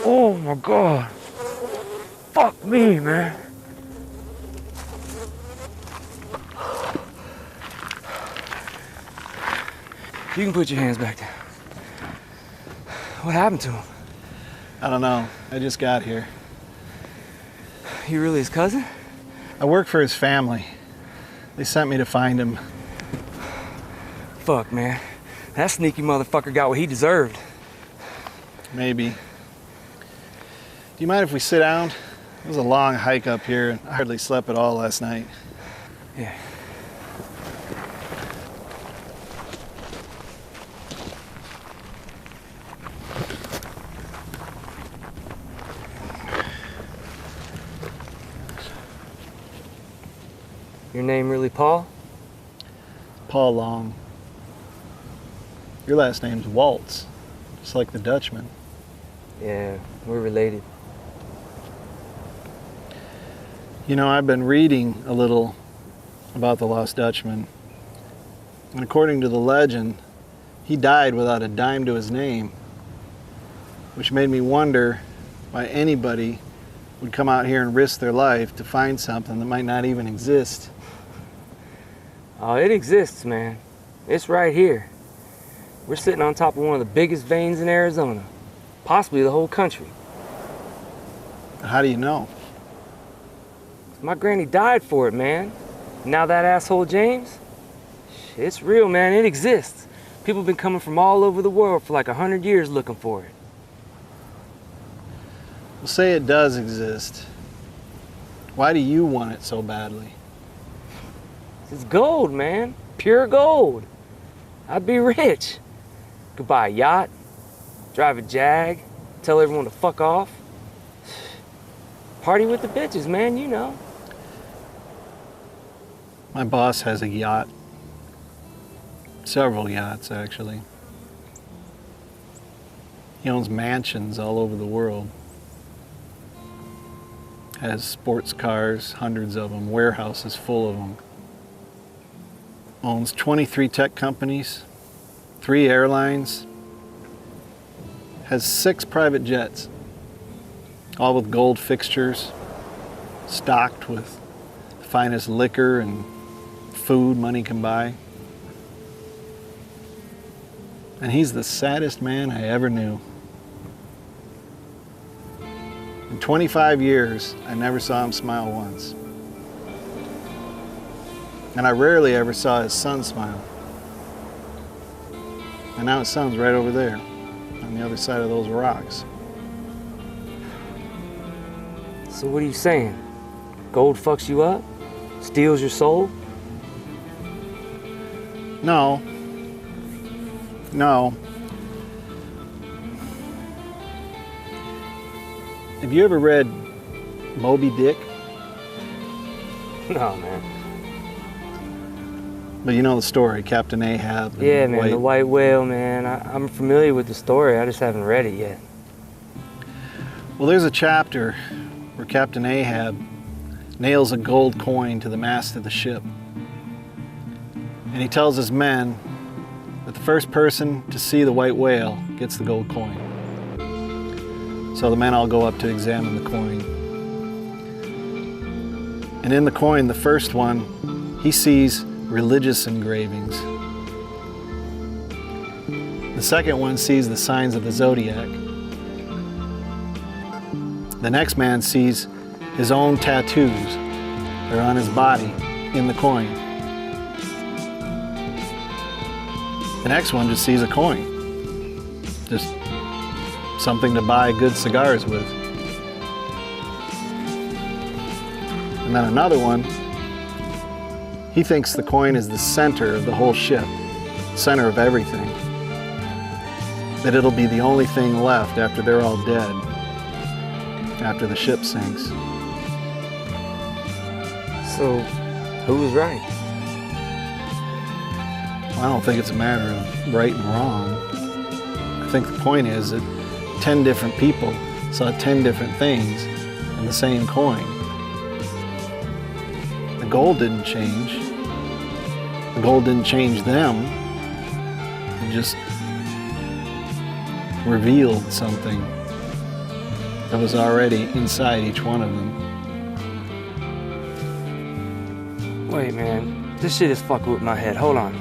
Oh my God. Fuck me, man. You can put your hands back down. What happened to him? I don't know. I just got here. You really his cousin? I work for his family. They sent me to find him. Fuck, man. That sneaky motherfucker got what he deserved. Maybe. Do you mind if we sit down? It was a long hike up here, and I hardly slept at all last night. Yeah. Your name really Paul? Paul Long. Your last name's Waltz, just like the Dutchman. Yeah, we're related. You know, I've been reading a little about the lost Dutchman. And according to the legend, he died without a dime to his name, which made me wonder why anybody would come out here and risk their life to find something that might not even exist. Oh, it exists, man. It's right here. We're sitting on top of one of the biggest veins in Arizona, possibly the whole country. How do you know? My granny died for it, man. Now that asshole James, it's real, man. It exists. People have been coming from all over the world for like 100 years looking for it. Well, say it does exist. Why do you want it so badly? It's gold, man. Pure gold. I'd be rich. Could buy a yacht, drive a Jag, tell everyone to fuck off. Party with the bitches, man, you know. My boss has a yacht. Several yachts, actually. He owns mansions all over the world. Has sports cars, hundreds of them, warehouses full of them. Owns 23 tech companies, 3 airlines, has 6 private jets, all with gold fixtures, stocked with the finest liquor and food money can buy. And he's the saddest man I ever knew. In 25 years, I never saw him smile once. And I rarely ever saw his son smile. And now his son's right over there, on the other side of those rocks. So what are you saying? Gold fucks you up? Steals your soul? No. No. Have you ever read Moby Dick? No, man. But you know the story, Captain Ahab. And Yeah, man, the white whale, man. I'm familiar with the story. I just haven't read it yet. Well, there's a chapter where Captain Ahab nails a gold coin to the mast of the ship. And he tells his men that the first person to see the white whale gets the gold coin. So the men all go up to examine the coin. And in the coin, the first one, he sees religious engravings. The second one sees the signs of the zodiac. The next man sees his own tattoos that are on his body in the coin. The next one just sees a coin. Just something to buy good cigars with. And then another one, he thinks the coin is the center of the whole ship, center of everything. That it'll be the only thing left after they're all dead, after the ship sinks. So, who was right? Well, I don't think it's a matter of right and wrong. I think the point is that 10 different people saw 10 different things in the same coin. The gold didn't change. The gold didn't change them. It just revealed something that was already inside each one of them. Wait, man, this shit is fucking with my head. Hold on.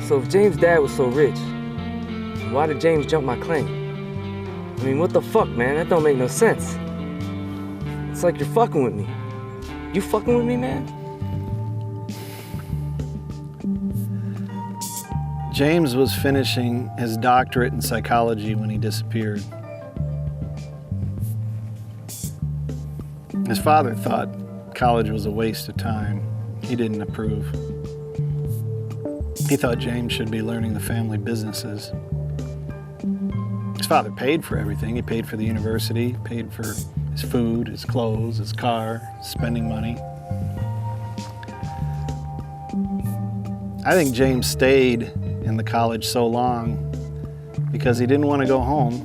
So if James' dad was so rich, why did James jump my claim? I mean, what the fuck, man? That don't make no sense. It's like you're fucking with me. You fucking with me, man? James was finishing his doctorate in psychology when he disappeared. His father thought college was a waste of time. He didn't approve. He thought James should be learning the family businesses. His father paid for everything. He paid for the university, paid for his food, his clothes, his car, spending money. I think James stayed in the college so long because he didn't want to go home,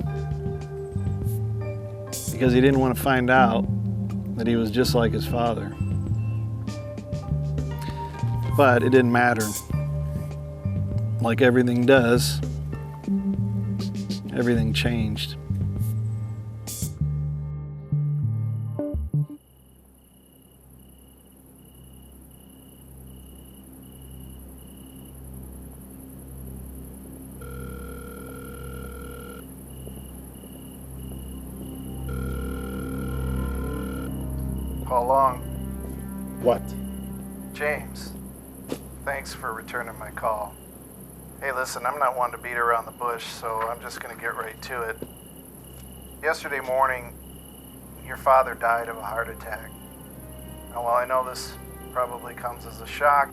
because he didn't want to find out that he was just like his father. But it didn't matter. Like everything does, everything changed. How long? What? James, thanks for returning my call. Hey, listen, I'm not one to beat around the bush, so I'm just gonna get right to it. Yesterday morning, your father died of a heart attack. Now, while I know this probably comes as a shock,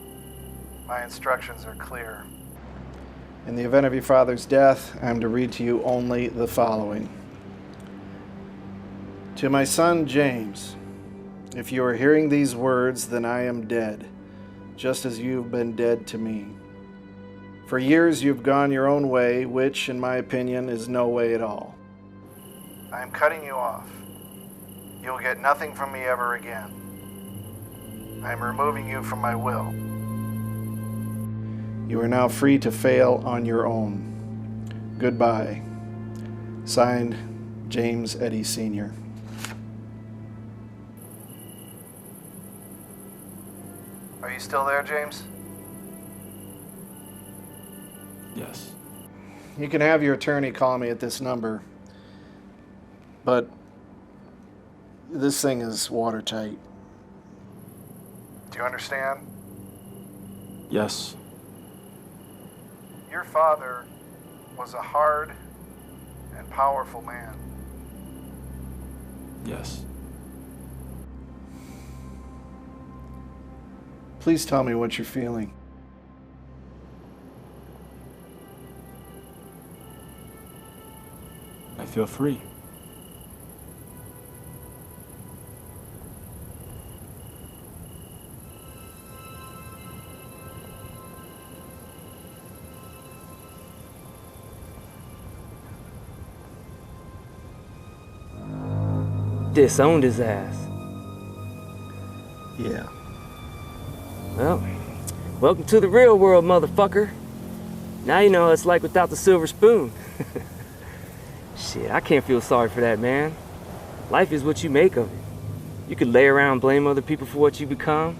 my instructions are clear. In the event of your father's death, I am to read to you only the following. To my son, James, if you are hearing these words, then I am dead, just as you've been dead to me. For years you've gone your own way, which, in my opinion, is no way at all. I am cutting you off. You'll get nothing from me ever again. I am removing you from my will. You are now free to fail on your own. Goodbye. Signed, James Eddy Sr. Are you still there, James? Yes. You can have your attorney call me at this number, but this thing is watertight. Do you understand? Yes. Your father was a hard and powerful man. Yes. Please tell me what you're feeling. I feel free. Disowned his ass. Yeah. Well, welcome to the real world, motherfucker. Now you know what it's like without the silver spoon. Shit, I can't feel sorry for that, man. Life is what you make of it. You could lay around and blame other people for what you become.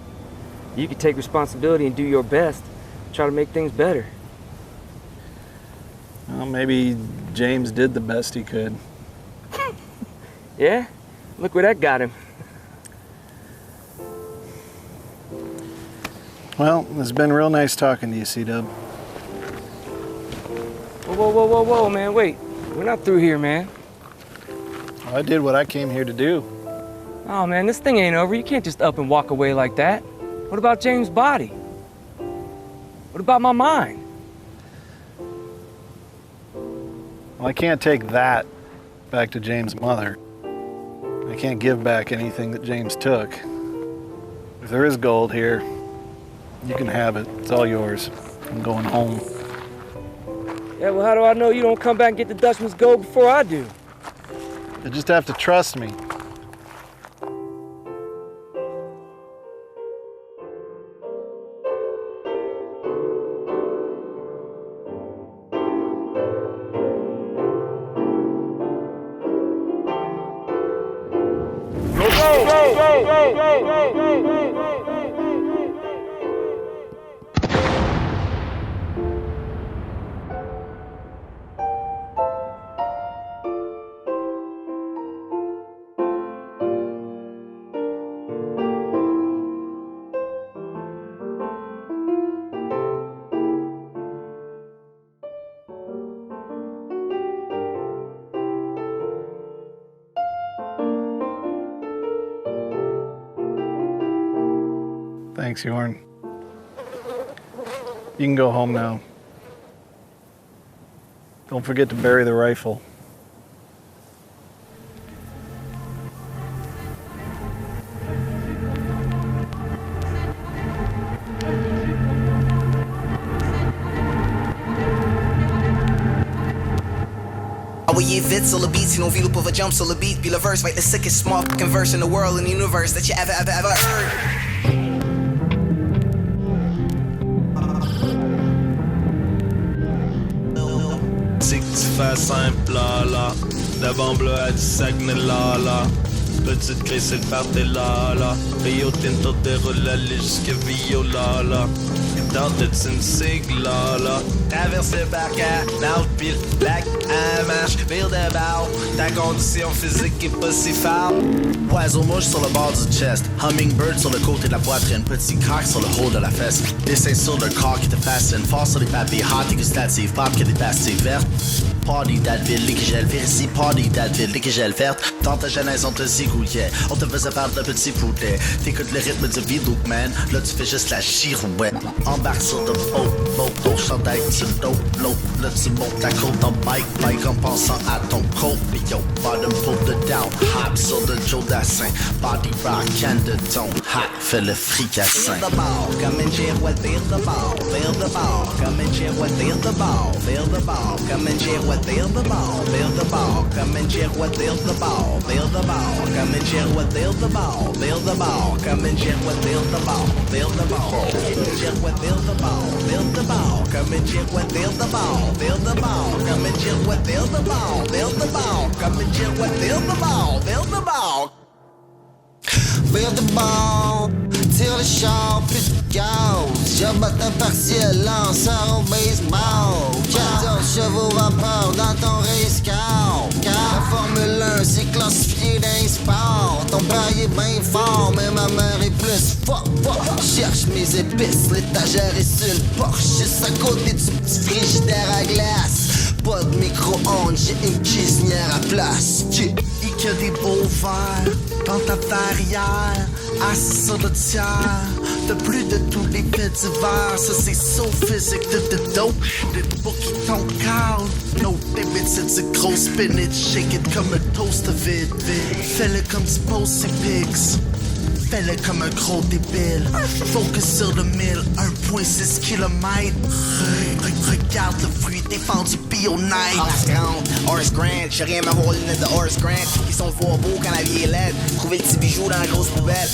You could take responsibility and do your best, try to make things better. Well, maybe James did the best he could. Yeah? Look where that got him. Well, it's been real nice talking to you, C-Dub. Whoa, man, wait. We're not through here, man. Well, I did what I came here to do. Oh man, this thing ain't over. You can't just up and walk away like that. What about James' body? What about my mind? Well, I can't take that back to James' mother. I can't give back anything that James took. If there is gold here, you can have it. It's all yours. I'm going home. Yeah, well, how do I know you don't come back and get the Dutchman's gold before I do? You just have to trust me. Thanks, Yorn. You can go home now. Don't forget to bury the rifle. Envoyez vite sur le beat, sinon Vilo pour jump sur le beat. Puis le verse va être the sickest motherfucking verse in the world, in the universe that you ever heard. C'est que tu fais simple là. De bombe bleu à du Saguenay là. Petite crise, c'est le party là. Rio Tinto déroule aller jusqu'à Vio là. Dans de une sigle là. Traverse le barca, nage pile, black, un marche, vire de barre. Ta condition physique est pas si folle. Oiseau mouche sur le bord du chest, hummingbird sur le côté de la poitrine, petit coq sur le haut de la fesse. Dessin sur le corps qui te fascine, force sur les papiers, hâte dégustative, pop que des pastilles vertes. Party d'Advil, les gels ici, party d'Advil, les gels vertes. Dans ta genèse, on te zigouillait, on te faisait faire de petits poulets. T'écoutes le rythme du Dutchman, là tu fais juste la girouette. Embarque sur le boat, ton chandail, tu l'eau, là tu montes la côte en bike en pensant à ton coat. Yo, bottom pull the down, hop sur le Joe Dassin, body rock and the tone, hot, fais le fricassin. Feel the ball, come and share what feel the ball, feel the ball, come and share what feel the ball, feel the ball, come and share what feel the ball, feel the ball, come and share what feel the ball, feel the ball, come and share what feel the ball, feel the ball, come and share what feel the ball, feel the ball, share what feel the ball, feel the ball, come and share what feel the ball, feel the ball, come and share what feel the ball, feel the ball, come and share what feel the ball, feel the ball. Feel the ball, tire le char, plus de gaz. J'abatte un partiel, lanceur au baseball. 14 chevaux vapeur dans ton race car. La Formule 1, c'est classifié d'un sport. Ton père est bien fort, mais ma mère est plus forte. Cherche mes épices, l'étagère est sur le porche. Juste à côté du petit frigidaire à glace. Pas de micro-ondes, j'ai une cuisinière à place. Il y a des beaux verres dans ta verrière, assis sur le tiers. De plus de tous les faits divers, ça c'est so physique de dope. Des bookies ton corps, no limit, c'est du gros spinach. Shake it comme un toast vide. Fais-le comme du post-pics. Fais-le comme un gros débile. Focus sur le 1000, 1,6 km. Regarde le fruit défendu bio-night. Horse Grant, j'ai rien à voir les lunettes de Horse Grant. Ils sont fort beaux quand la vie est laide. Trouver le petit bijou dans la grosse poubelle.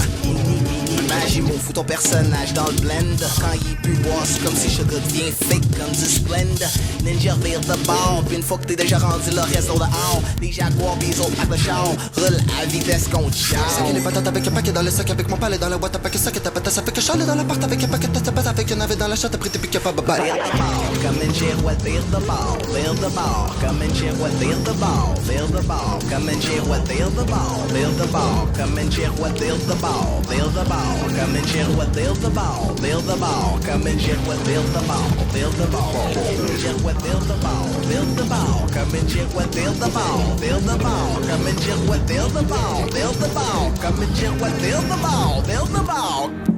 Magie, mon fou ton personnage dans le blend. Quand il est plus bois, c'est comme si je deviens fake comme du Splend. Ninja vire de bord, puis une fois que t'es déjà rendu, le reste au dehors. Les jaguars, pis les autres avec le char. Roule à vitesse qu'on char. Sac les patates avec un paquet dans le sac, avec mon palais dans la boîte à paquet, sac et ta patate, ça fait que je suis allé dans l'appart avec un paquet de tapas, avec un navet dans la chatte, après t'es piqué pas baba. Come and share what feel the ball, feel the ball. Come and share what feel the ball, feel the ball. Come and share what feel the ball, feel the ball. Come and share what feel the ball, feel the ball. Come and share what feel the ball, feel the ball. Come and share what feel the ball, feel the ball. Share what feel the ball, feel the ball. Come come and check what build the ball, build the ball, come and check what build the ball, build the ball, come and check what build the ball, build the ball.